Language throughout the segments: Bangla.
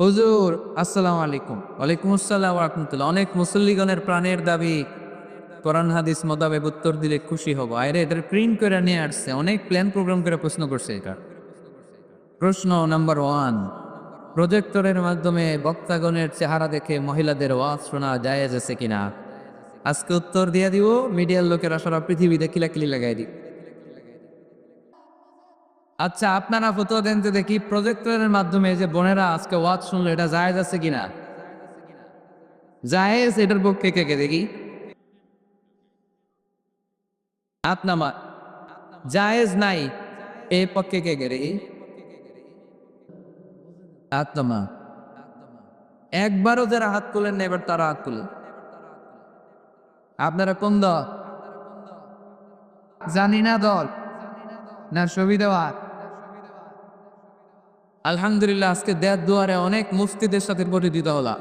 হুজুর, আসসালামু আলাইকুম। ওয়ালাইকুম আসসালাম ওয়া রাহমাতুল্লাহ। অনেক মুসল্লিগণের প্রাণের দাবি, কোরআন হাদিস মোতাবেক উত্তর দিলে খুশি হব। আরে এদের প্রিন্ট করে নিয়ে আসছে, অনেক প্ল্যান প্রোগ্রাম করে প্রশ্ন করছে এটা। প্রশ্ন নাম্বার 1, প্রজেক্টরের মাধ্যমে বক্তাগণের চেহারা দেখে মহিলাদের ওয়াজ শোনা জায়েজ আছে কিনা? আজকে উত্তর দিয়ে দিব, মিডিয়ার লোকেরা সারা পৃথিবীতে কিলাকিলি লাগাই দিব। আচ্ছা, আপনারা ফতোয়া দেন তো দেখি, প্রজেক্টরের মাধ্যমে যে বোনেরা আজকে ওয়াজ শুনলো এটা জায়েজ আছে কিনা? জায়েজ, এটার পক্ষে কে কে দেখি? হাত নামা। জায়েজ নাই, এ পক্ষে কে কে দেখি? হাত নামা। একবারও যারা হাত তুলেন না, এবার তারা হাত তুলেন। আপনারা কোন দল? জানি না দল না ছবি দেওয়া। আলহামদুলিল্লাহ, আজকে দেড় দুয়ারে অনেক মুফতিদের সাথে পরিচিত হলাম।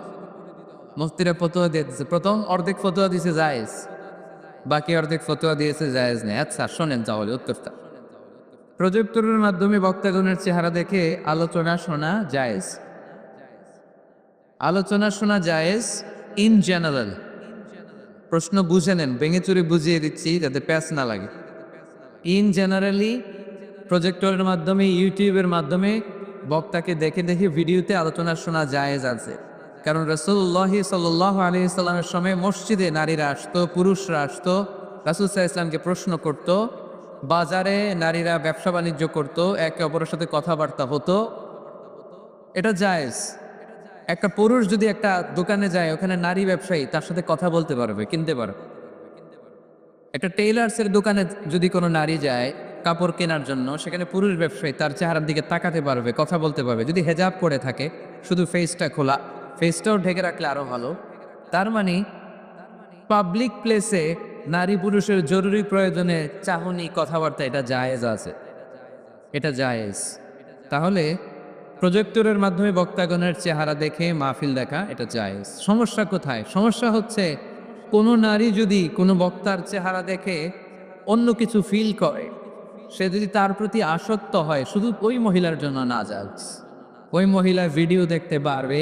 মুফতিরা ফতোয়া দিয়েছে, প্রথম অর্ধেক ফতোয়া দিয়েছে জায়েজ, বাকি অর্ধেক ফতোয়া দিয়েছে জায়েজ নেই। আচ্ছা শোনেন তাহলে উত্তরটা। প্রজেক্টরের মাধ্যমে বক্তাগণের চেহারা দেখে আলোচনা শোনা জায়েজ। আলোচনা শোনা জায়েজ ইন জেনারেল। প্রশ্ন বুঝে নেন, ভেঙে চুরে বুঝিয়ে দিচ্ছি যাতে প্যাচ না লাগে। ইন জেনারেলি প্রজেক্টরের মাধ্যমে, ইউটিউবের মাধ্যমে বক্তাকে দেখে দেখে ভিডিওতে আলোচনা শোনা জায়েজ আছে। কারণ রাসূলুল্লাহ সাল্লাল্লাহু আলাইহি সাল্লামের সময় মসজিদে নারীরা আসতো, পুরুষরা আসতো, রাসূল সাল্লাল্লাহু আলাইহি সাল্লামকে প্রশ্ন করত, বাজারে নারীরা ব্যবসা বাণিজ্য করত, একে অপরের সাথে কথাবার্তা হতো, এটা জায়েজ। একটা পুরুষ যদি একটা দোকানে যায়, ওখানে নারী ব্যবসায়ী তার সাথে কথা বলতে পারবে, কিনতে পারবে। একটা টেইলার্সের দোকানে যদি কোনো নারী যায় কাপড় কেনার জন্য, সেখানে পুরুষ ব্যবসায়ী তার চেহারার দিকে তাকাতে পারবে, কথা বলতে পারবে, যদি হেজাব পরে থাকে, শুধু ফেসটা খোলা, ফেসটাও ঢেকে রাখলে আরো ভালো। তার মানে পাবলিক প্লেসে নারী পুরুষের জরুরি প্রয়োজনে চাহনি কথাবার্তা, এটা জায়েজ আছে, এটা জায়েজ। তাহলে প্রজেক্টরের মাধ্যমে বক্তাগণের চেহারা দেখে মাহফিল দেখা, এটা জায়েজ। সমস্যা কোথায়? সমস্যা হচ্ছে কোনো নারী যদি কোনো বক্তার চেহারা দেখে অন্য কিছু ফিল করে, সে যদি তার প্রতি আসক্ত হয়, শুধু ওই মহিলার জন্য না জায়েজ। ওই মহিলা ভিডিও দেখতে পারবে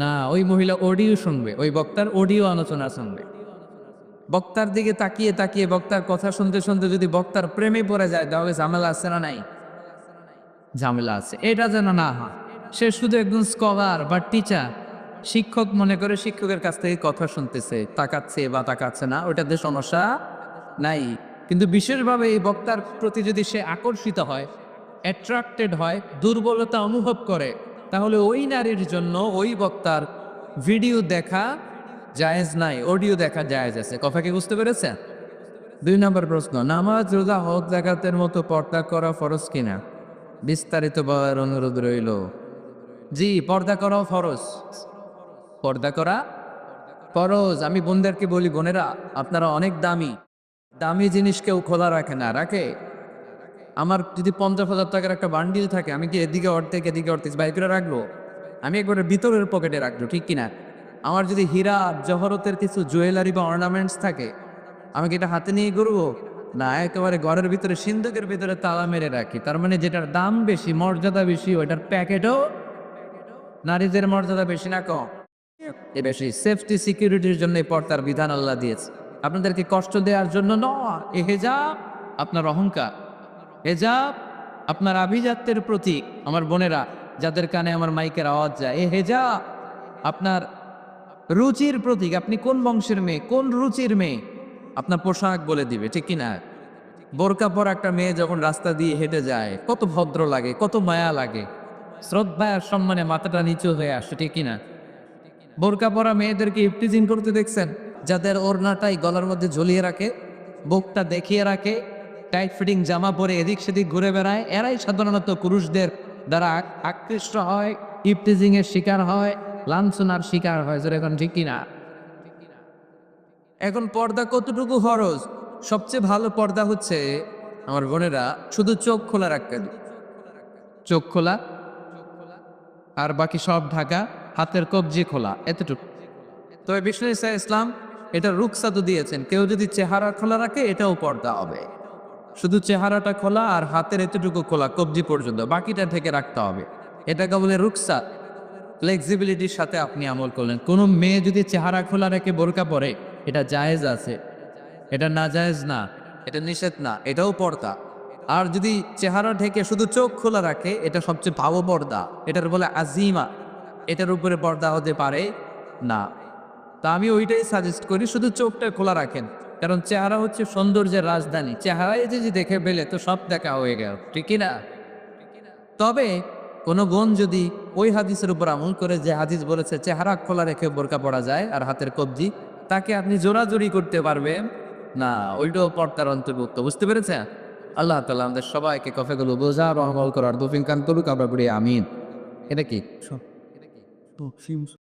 না, ওই মহিলা অডিও শুনবে, ওই বক্তার অডিও আলোচনা শুনবে। বক্তার দিকে তাকিয়ে তাকিয়ে বক্তার কথা শুনতে শুনতে যদি বক্তার প্রেমে পড়ে যায়, তাহলে ঝামেলা আছে না নাই? ঝামেলা আছে, এটা যেন না হয়। সে শুধু একজন স্কলার বা টিচার, শিক্ষক মনে করে শিক্ষকের কাছ থেকে কথা শুনতেছে, তাকাচ্ছে বা তাকাচ্ছে না, ওটাতে সমস্যা নাই। কিন্তু বিশেষভাবে এই বক্তার প্রতি যদি সে আকর্ষিত হয়, অ্যাট্রাক্টেড হয়, দুর্বলতা অনুভব করে, তাহলে ওই নারীর জন্য ওই বক্তার ভিডিও দেখা জায়েজ নাই, অডিও দেখা জায়েজ আছে। কথা কি বুঝতে পেরেছেন? 2 নম্বর প্রশ্ন, নামাজ, রোজা, হজ, যাকাতের মতো পর্দা করা ফরজ কিনা? বিস্তারিত বলার অনুরোধ রইল। জি, পর্দা করাও ফরজ। পর্দা করা ফরজ। আমি বোনদেরকে বলি, বোনেরা আপনারা অনেক দামি, দামি জিনিস কেউ খোলা রাখে না, রাখে? আমার যদি 50,000 টাকার একটা বান্ডিল থাকে, আমি কি এদিকে অর্ধেক এদিকে অর্ধেক বাইর করে রাখবো? আমি একবারে ভিতরের পকেটে রাখবো, ঠিক কিনা? আমার যদি হীরা জহরতের কিছু জুয়েলারি বা অর্নামেন্টস থাকে, আমি কি এটা হাতে নিয়ে ঘুরবো? না, একেবারে ঘরের ভিতরে সিন্ধুকের ভিতরে তালা মেরে রাখি। তার মানে যেটার দাম বেশি, মর্যাদা বেশি, ওইটার প্যাকেটও নারীদের মর্যাদা বেশি না কম? এ বেশি। সেফটি সিকিউরিটির জন্য এই পর্দার বিধান আল্লাহ দিয়েছে, আপনাদেরকে কষ্ট দেওয়ার জন্য নয়। এ হেজাব আপনার অহংকার, হেজাব আপনার আভিজাত্যের প্রতীক। আমার বোনেরা যাদের কানে আমার মাইকের আওয়াজ যায়, এ হেজাব আপনার রুচির প্রতীক। আপনি কোন বংশের মেয়ে, কোন রুচির মেয়ে, আপনার পোশাক বলে দিবে, ঠিক কিনা? বোরকা পরা একটা মেয়ে যখন রাস্তা দিয়ে হেঁটে যায়, কত ভদ্র লাগে, কত মায়া লাগে, শ্রদ্ধা আর সম্মানে মাথাটা নিচু হয়ে আসে, ঠিক কিনা? বোরকা পরা মেয়েদেরকে ইফটিজিং করতে দেখছেন? যাদের ওড়নাটাই গলার মধ্যে ঝুলিয়ে রাখে, বুকটা দেখিয়ে রাখে, টাইট ফিটিং জামা পরে এদিক সেদিক ঘুরে বেড়ায়, এরাই সাধারণত পুরুষদের দ্বারা আকৃষ্ট হয়, ইফটিজিং এর শিকার হয়, লাঞ্ছনার শিকার হয়। এখন ঠিক কিনা? এখন পর্দা কতটুকু ফরজ? সবচেয়ে ভালো পর্দা হচ্ছে আমার বোনেরা শুধু চোখ খোলা রাখতে হবে। চোখ খোলা আর বাকি সব ঢাকা, হাতের কবজি খোলা, এতটুকু। তবে বিষ্ণু ইসা ইসলাম এটা রুকসাতো দিয়েছেন, কেউ যদি চেহারা খোলা রাখে এটাও পর্দা হবে। শুধু চেহারাটা খোলা আর হাতের এতটুকু খোলা, কবজি পর্যন্ত, বাকিটা ঢেকে রাখতে হবে। এটাকে বলে রুকসাত। ফ্লেক্সিবিলিটির সাথে আপনি আমল করলেন। কোনো মেয়ে যদি চেহারা খোলা রেখে বোরকা পরে, এটা জায়েজ আছে, এটা নাজায়েজ না, এটা নিষেধ না, এটাও পর্দা। আর যদি চেহারা ঢেকে শুধু চোখ খোলা রাখে, এটা সবচেয়ে ভালো পর্দা, এটার বলে আজিমা, এটার উপরে পর্দা হতে পারে না। তা আমি ওইটাই সাজেস্ট করি, শুধু চোখটা খোলা রাখেন, কারণ চেহারা হচ্ছে সৌন্দর্যের রাজধানী। চেহারায় যদি দেখে পেলে তো সব দেখা হয়ে গেল, ঠিক না? তবে কোনো বোন যদি ওই হাদিসের উপর আমল করে, যে হাদিস বলেছে চেহারা খোলা রেখে বোরকা পরা যায় আর হাতের কবজি, তাকে আপনি জোরাজুরি করতে পারবেন না, ওইটাও পর্দার অন্তর্ভুক্ত। বুঝতে পেরেছেন? আল্লাহ তাআলা আমাদের সবাইকে কথাগুলো বোঝা এবং আমল করার তৌফিক দান করুক। আমরা বলি আমিন। এটা কি